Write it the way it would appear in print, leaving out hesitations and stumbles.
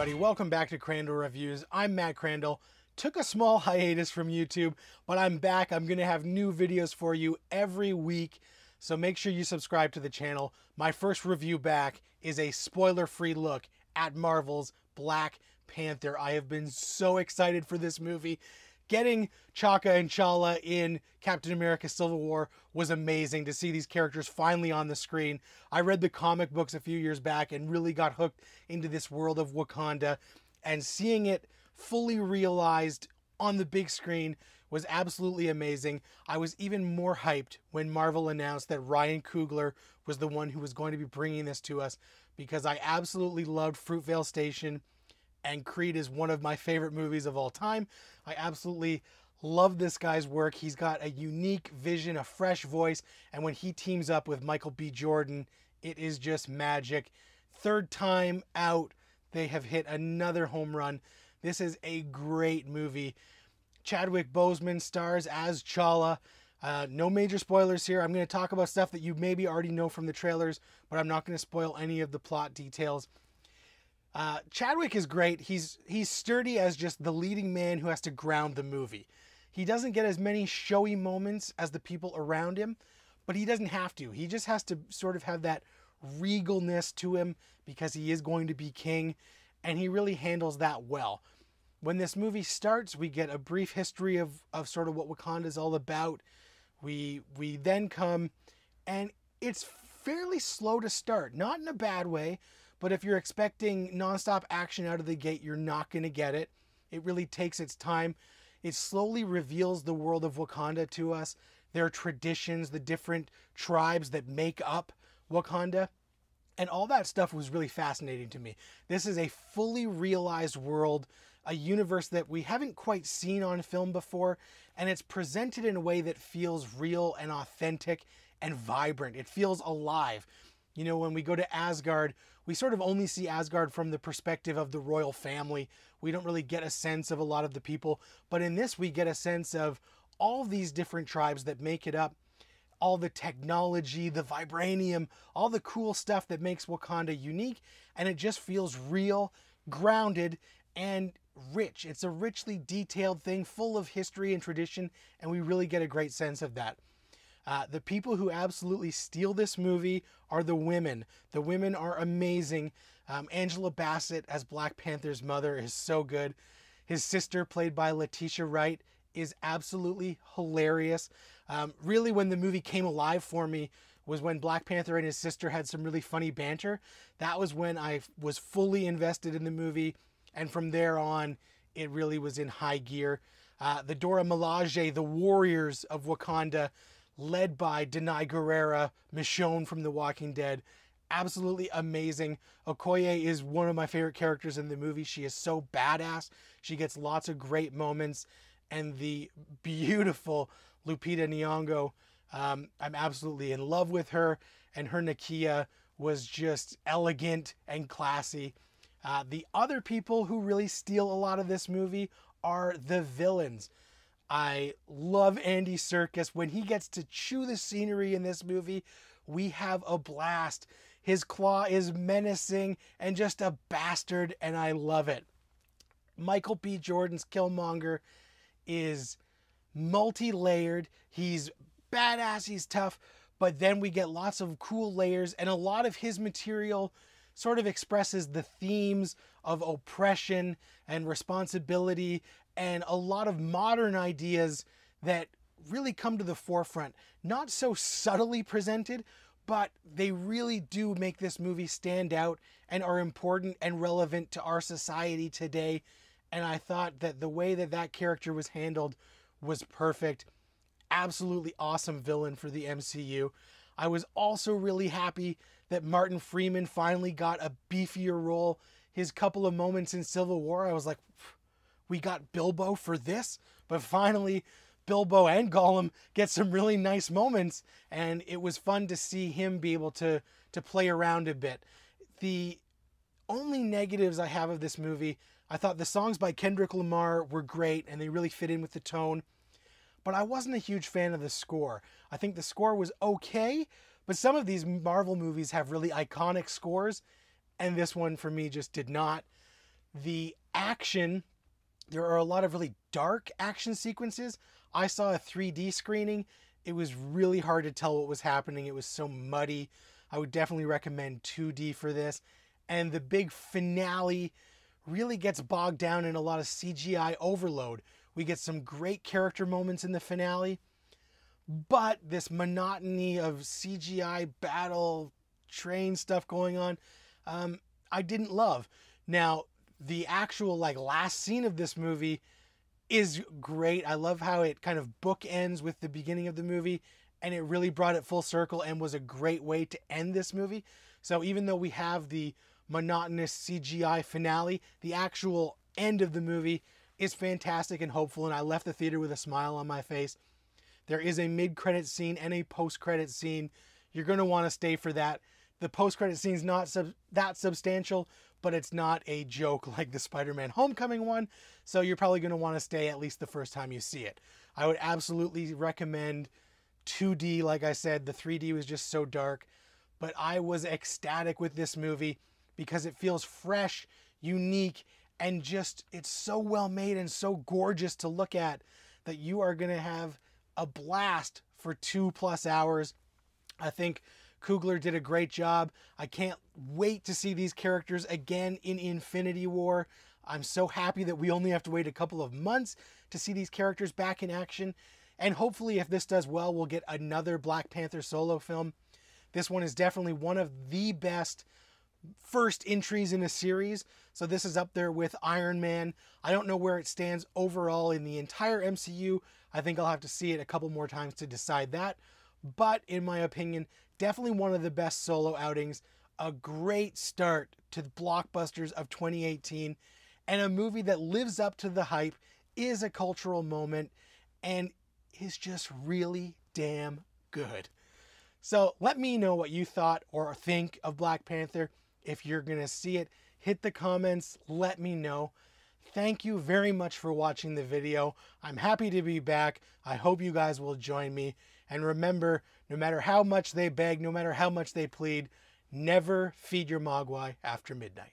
everybody, welcome back to Crandall Reviews. I'm Matt Crandall. Took a small hiatus from YouTube, but I'm back. I'm going to have new videos for you every week, so make sure you subscribe to the channel. My first review back is a spoiler-free look at Marvel's Black Panther. I have been so excited for this movie. Getting Chaka and Chala in Captain America Civil War was amazing to see these characters finally on the screen. I read the comic books a few years back and really got hooked into this world of Wakanda, and seeing it fully realized on the big screen was absolutely amazing. I was even more hyped when Marvel announced that Ryan Coogler was the one who was going to be bringing this to us, because I absolutely loved Fruitvale Station, and Creed is one of my favorite movies of all time. I absolutely love this guy's work. He's got a unique vision, a fresh voice, and when he teams up with Michael B. Jordan, it is just magic. Third time out, they have hit another home run. This is a great movie. Chadwick Boseman stars as Chala. No major spoilers here. I'm going to talk about stuff that you maybe already know from the trailers, but I'm not going to spoil any of the plot details. Chadwick is great. He's sturdy as just the leading man who has to ground the movie. He doesn't get as many showy moments as the people around him, but he doesn't have to. He just has to sort of have that regalness to him because he is going to be king, and he really handles that well. When this movie starts, we get a brief history of sort of what Wakanda is all about. We then come, and it's fairly slow to start, not in a bad way, but if you're expecting nonstop action out of the gate, you're not going to get it. It really takes its time. It slowly reveals the world of Wakanda to us, their traditions, the different tribes that make up Wakanda. And all that stuff was really fascinating to me. This is a fully realized world, a universe that we haven't quite seen on film before, and it's presented in a way that feels real and authentic and vibrant. It feels alive. You know, when we go to Asgard, we sort of only see Asgard from the perspective of the royal family. We don't really get a sense of a lot of the people. But in this, we get a sense of all these different tribes that make it up, all the technology, the vibranium, all the cool stuff that makes Wakanda unique. And it just feels real, grounded, and rich. It's a richly detailed thing, full of history and tradition, and we really get a great sense of that. The people who absolutely steal this movie are the women. The women are amazing. Angela Bassett as Black Panther's mother is so good. His sister, played by Letitia Wright, is absolutely hilarious. Really, when the movie came alive for me was when Black Panther and his sister had some really funny banter. That was when I was fully invested in the movie, and from there on, it really was in high gear. The Dora Milaje, the warriors of Wakanda, led by Denai Guerrera, Michonne from The Walking Dead. Absolutely amazing. Okoye is one of my favorite characters in the movie. She is so badass. She gets lots of great moments. And the beautiful Lupita Nyong'o, I'm absolutely in love with her. And her Nakia was just elegant and classy. The other people who really steal a lot of this movie are the villains. I love Andy Serkis. When he gets to chew the scenery in this movie, we have a blast. His claw is menacing and just a bastard, and I love it. Michael B. Jordan's Killmonger is multi-layered. He's badass, he's tough, but then we get lots of cool layers, and a lot of his material sort of expresses the themes of oppression and responsibility and a lot of modern ideas that really come to the forefront. Not so subtly presented, but they really do make this movie stand out and are important and relevant to our society today. And I thought that the way that that character was handled was perfect. Absolutely awesome villain for the MCU. I was also really happy that Martin Freeman finally got a beefier role. His couple of moments in Civil War, I was like, we got Bilbo for this? But finally, Bilbo and Gollum get some really nice moments, and it was fun to see him be able to play around a bit. The only negatives I have of this movie, I thought the songs by Kendrick Lamar were great, and they really fit in with the tone. But I wasn't a huge fan of the score. I think the score was okay, but some of these Marvel movies have really iconic scores, and this one for me just did not. The action, there are a lot of really dark action sequences. I saw a 3D screening. It was really hard to tell what was happening. It was so muddy. I would definitely recommend 2D for this. And the big finale really gets bogged down in a lot of CGI overload. We get some great character moments in the finale, but this monotony of CGI battle train stuff going on, I didn't love. Now, the actual last scene of this movie is great. I love how it kind of bookends with the beginning of the movie, and it really brought it full circle and was a great way to end this movie. So even though we have the monotonous CGI finale, the actual end of the movie is fantastic and hopeful, and I left the theater with a smile on my face. There is a mid-credit scene and a post-credit scene. You're going to want to stay for that. The post-credit scene is not that substantial, but it's not a joke like the Spider-Man Homecoming one, so you're probably going to want to stay at least the first time you see it. I would absolutely recommend 2D. Like I said, the 3D was just so dark, but I was ecstatic with this movie because it feels fresh, unique, and just, it's so well made and so gorgeous to look at that you are going to have a blast for 2+ hours. I think Coogler did a great job. I can't wait to see these characters again in Infinity War. I'm so happy that we only have to wait a couple of months to see these characters back in action. And hopefully, if this does well, we'll get another Black Panther solo film. This one is definitely one of the best first entries in a series. So this is up there with Iron Man. I don't know where it stands overall in the entire MCU. I think I'll have to see it a couple more times to decide that. But in my opinion, definitely one of the best solo outings. A great start to the blockbusters of 2018. And a movie that lives up to the hype, is a cultural moment, and is just really damn good. So let me know what you thought or think of Black Panther. If you're going to see it, hit the comments, let me know. Thank you very much for watching the video. I'm happy to be back. I hope you guys will join me. And remember, no matter how much they beg, no matter how much they plead, never feed your mogwai after midnight.